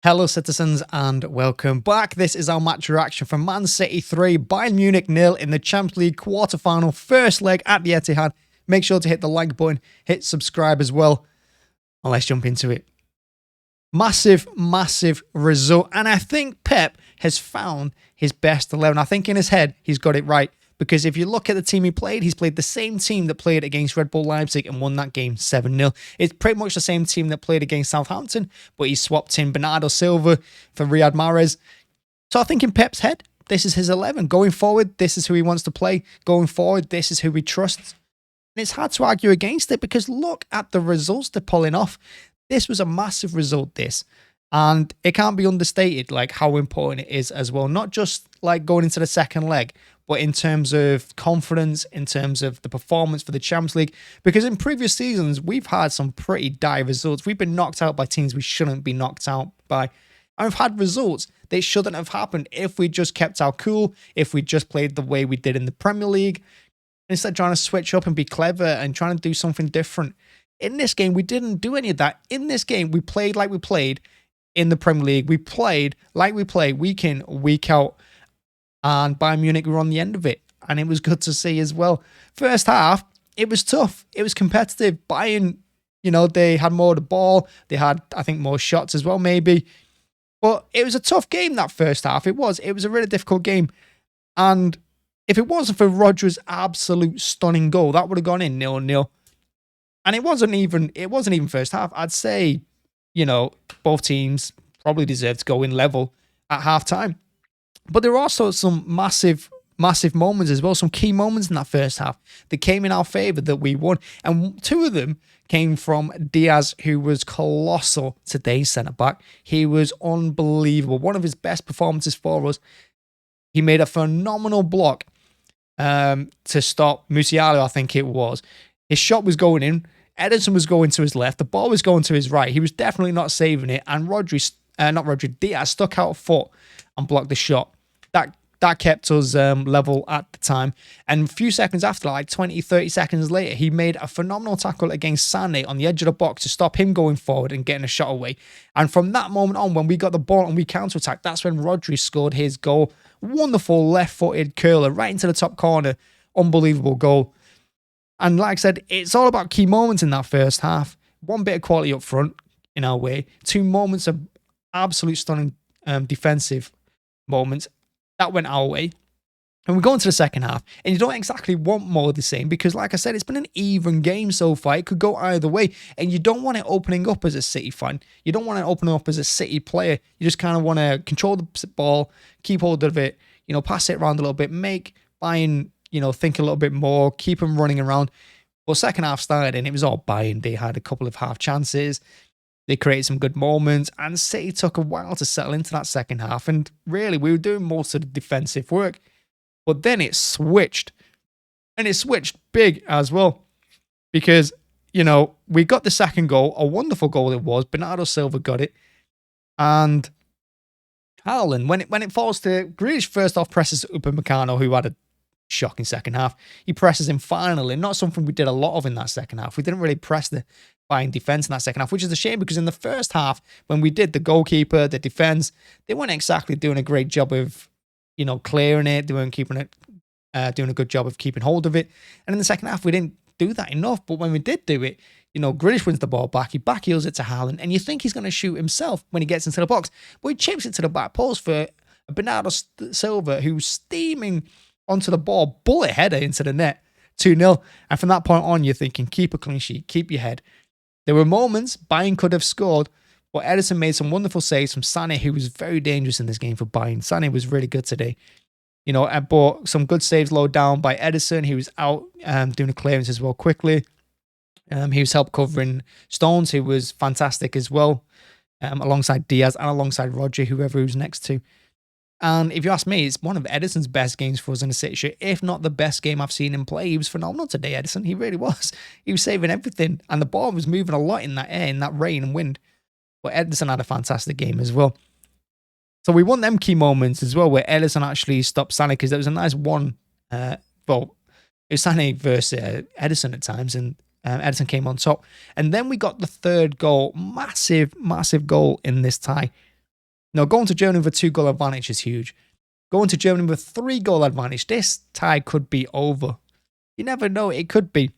Hello citizens and welcome back. This is our match reaction from Man City 3, Bayern Munich 0 in the Champions League quarter-final first leg at the Etihad. Make sure to hit the like button, hit subscribe as well, and let's jump into it. Massive result, and I think Pep has found his best 11. I think in his head he's got it right, because if you look at the team he played, he's played the same team that played against Red Bull Leipzig and won that game 7-0. It's pretty much the same team that played against Southampton, but he swapped in Bernardo Silva for Riyad Mahrez. So I think in Pep's head, this is his 11. Going forward, this is who he wants to play. Going forward, this is who he trusts. And it's hard to argue against it, because look at the results they're pulling off. This was a massive result, this. And it can't be understated, like, how important it is as well. Not just like going into the second leg, but in terms of confidence, in terms of the performance for the Champions League. Because in previous seasons, we've had some pretty dire results. We've been knocked out by teams we shouldn't be knocked out by. And we've had results that shouldn't have happened if we just kept our cool, if we just played the way we did in the Premier League, instead of trying to switch up and be clever and trying to do something different. In this game, we didn't do any of that. In this game, we played like we played in the Premier League. We played like we play week in, week out. And Bayern Munich were on the end of it. And it was good to see as well. First half, it was tough. It was competitive. Bayern, they had more of the ball. They had, I think, more shots as well, maybe. But it was a tough game, that first half. It was a really difficult game. And if it wasn't for Rodri's absolute stunning goal, that would have gone in 0-0. And it wasn't even first half. I'd say, both teams probably deserved to go in level at halftime. But there were also some massive moments as well, some key moments in that first half that came in our favour, that we won. And two of them came from Diaz, who was colossal today, centre-back. He was unbelievable. One of his best performances for us. He made a phenomenal block to stop Musiala, I think it was. His shot was going in. Ederson was going to his left. The ball was going to his right. He was definitely not saving it. And Diaz stuck out a foot and blocked the shot. That kept us level at the time. And a few seconds after, like 20, 30 seconds later, he made a phenomenal tackle against Sane on the edge of the box to stop him going forward and getting a shot away. And from that moment on, when we got the ball and we counter-attacked, that's when Rodri scored his goal. Wonderful left-footed curler right into the top corner. Unbelievable goal. And like I said, it's all about key moments in that first half. One bit of quality up front in our way. Two moments of absolute stunning defensive moments. That went our way. And we go into the second half, and you don't exactly want more of the same, because like I said, it's been an even game so far. It could go either way, and you don't want it opening up as a City fan. You don't want it opening up as a City player. You just kind of want to control the ball, keep hold of it, pass it around a little bit, make Bayern, think a little bit more, keep them running around. But second half started, and it was all Bayern. They had a couple of half chances. They created some good moments, and City took a while to settle into that second half. And really, we were doing most of the defensive work. But then it switched. And it switched big as well. Because, we got the second goal. A wonderful goal it was. Bernardo Silva got it. And Haaland, when it falls to Grealish, first off presses Upamecano, who had a shocking second half. He presses him finally. Not something we did a lot of in that second half. We didn't really press the Bayern defence in that second half, which is a shame, because in the first half, when we did, the goalkeeper, the defence, they weren't exactly doing a great job of, clearing it. They weren't doing a good job of keeping hold of it. And in the second half, we didn't do that enough. But when we did do it, Grealish wins the ball back. He backheels it to Haaland, and you think he's going to shoot himself when he gets into the box. But he chips it to the back post for Bernardo Silva, who's steaming onto the ball, bullet header into the net, 2-0. And from that point on, you're thinking, keep a clean sheet, keep your head. There were moments Bayern could have scored, but Ederson made some wonderful saves from Sane, who was very dangerous in this game for Bayern. Sane was really good today. But some good saves low down by Ederson. He was out doing a clearance as well quickly. He was help covering Stones, who was fantastic as well, alongside Diaz and alongside Rodri, whoever he was next to. And if you ask me, it's one of Ederson's best games for us in the City shirt, if not the best game I've seen him play. He was phenomenal today, Ederson. He really was. He was saving everything, and the ball was moving a lot in that air, in that rain and wind. But Ederson had a fantastic game as well. So we won them key moments as well, where Ederson actually stopped Sane, because there was a nice one. It was Sane versus Ederson at times, and Ederson came on top. And then we got the third goal, massive goal in this tie. No, going to Germany with a 2-goal advantage is huge. Going to Germany with a 3-goal advantage, this tie could be over. You never know, it could be.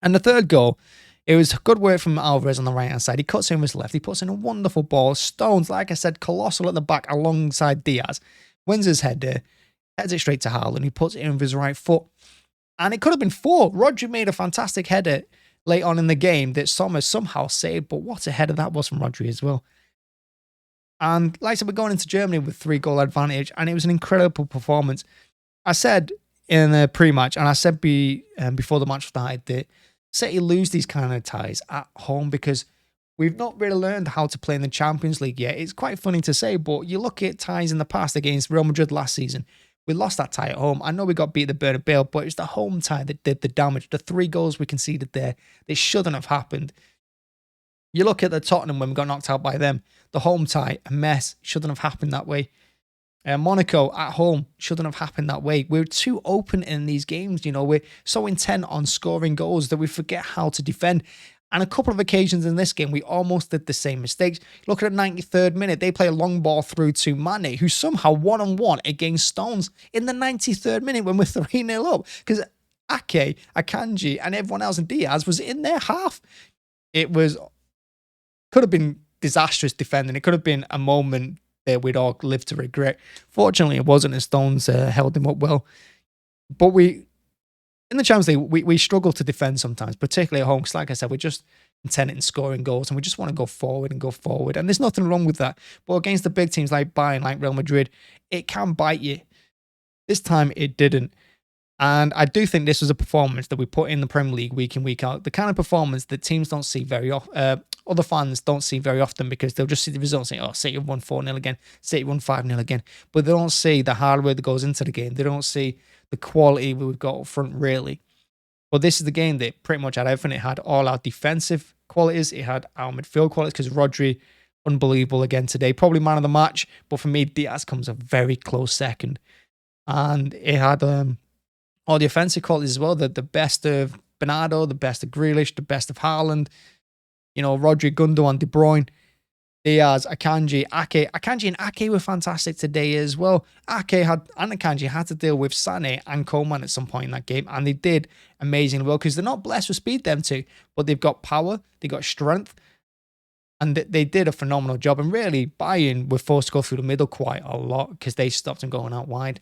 And the third goal, it was good work from Alvarez on the right-hand side. He cuts in with his left. He puts in a wonderful ball. Stones, like I said, colossal at the back alongside Diaz. Wins his header, heads it straight to Haaland. He puts it in with his right foot. And it could have been 4. Rodri made a fantastic header late on in the game that Sommer somehow saved. But what a header that was from Rodri as well. And like I said, we're going into Germany with 3-goal advantage. And it was an incredible performance. I said in the pre-match, and I said before the match started, that City lose these kind of ties at home because we've not really learned how to play in the Champions League yet. It's quite funny to say, but you look at ties in the past against Real Madrid last season. We lost that tie at home. I know we got beat at the Bernabeu, but it was the home tie that did the damage. The 3 goals we conceded there, they shouldn't have happened. You look at the Tottenham when we got knocked out by them. The home tie, a mess. Shouldn't have happened that way. Monaco at home shouldn't have happened that way. We're too open in these games. You know, we're so intent on scoring goals that we forget how to defend. And a couple of occasions in this game, we almost did the same mistakes. Look at the 93rd minute. They play a long ball through to Mane, who's somehow one-on-one against Stones in the 93rd minute when we're 3-0 up. Because Ake, Akanji, and everyone else in Diaz was in their half. Could have been disastrous defending. It could have been a moment that we'd all live to regret. Fortunately, it wasn't, and Stones held him up well. But in the Champions League, we struggle to defend sometimes, particularly at home, because like I said, we're just intent in scoring goals, and we just want to go forward and go forward. And there's nothing wrong with that. But against the big teams like Bayern, like Real Madrid, it can bite you. This time, it didn't. And I do think this was a performance that we put in the Premier League week in, week out. The kind of performance that teams don't see very often, other fans don't see very often, because they'll just see the results and say, oh, City won 4-0 again, City won 5-0 again. But they don't see the hard work that goes into the game. They don't see the quality we've got up front, really. But this is the game that pretty much had everything. It had all our defensive qualities. It had our midfield qualities, because Rodri, unbelievable again today. Probably man of the match. But for me, Diaz comes a very close second. And it had all the offensive qualities as well. The best of Bernardo, the best of Grealish, the best of Haaland. You know, Rodri, Gundogan, De Bruyne, Diaz, Akanji, Ake. Akanji and Ake were fantastic today as well. Ake and Akanji had to deal with Sane and Coleman at some point in that game, and they did amazingly well, because they're not blessed with speed, them two, but they've got power, they've got strength, and they did a phenomenal job. And really, Bayern were forced to go through the middle quite a lot, because they stopped them going out wide.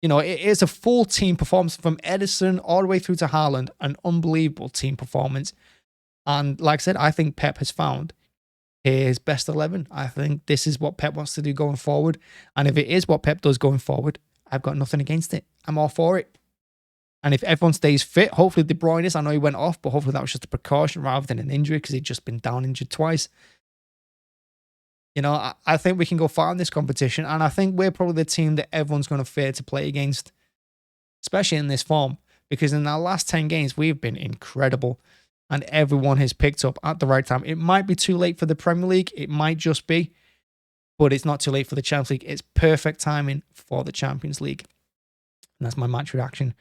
You know, it is a full team performance from Ederson all the way through to Haaland, an unbelievable team performance. And like I said, I think Pep has found his best 11. I think this is what Pep wants to do going forward. And if it is what Pep does going forward, I've got nothing against it. I'm all for it. And if everyone stays fit, hopefully De Bruyne is. I know he went off, but hopefully that was just a precaution rather than an injury, because he'd just been down injured twice. You know, I think we can go far in this competition, and I think we're probably the team that everyone's going to fear to play against, especially in this form, because in our last 10 games, we've been incredible, and everyone has picked up at the right time. It might be too late for the Premier League. It might just be, but it's not too late for the Champions League. It's perfect timing for the Champions League. And that's my match reaction.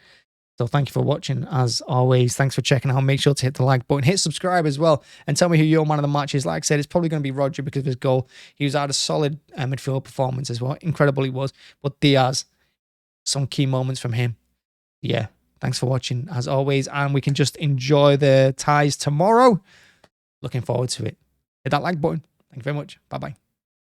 So thank you for watching, as always. Thanks for checking out. Make sure to hit the like button. Hit subscribe as well. And tell me who your man of the match is. Like I said, it's probably going to be Rodri because of his goal. He was out a solid midfield performance as well. Incredible he was. But Diaz, some key moments from him. Yeah, thanks for watching, as always. And we can just enjoy the ties tomorrow. Looking forward to it. Hit that like button. Thank you very much. Bye-bye.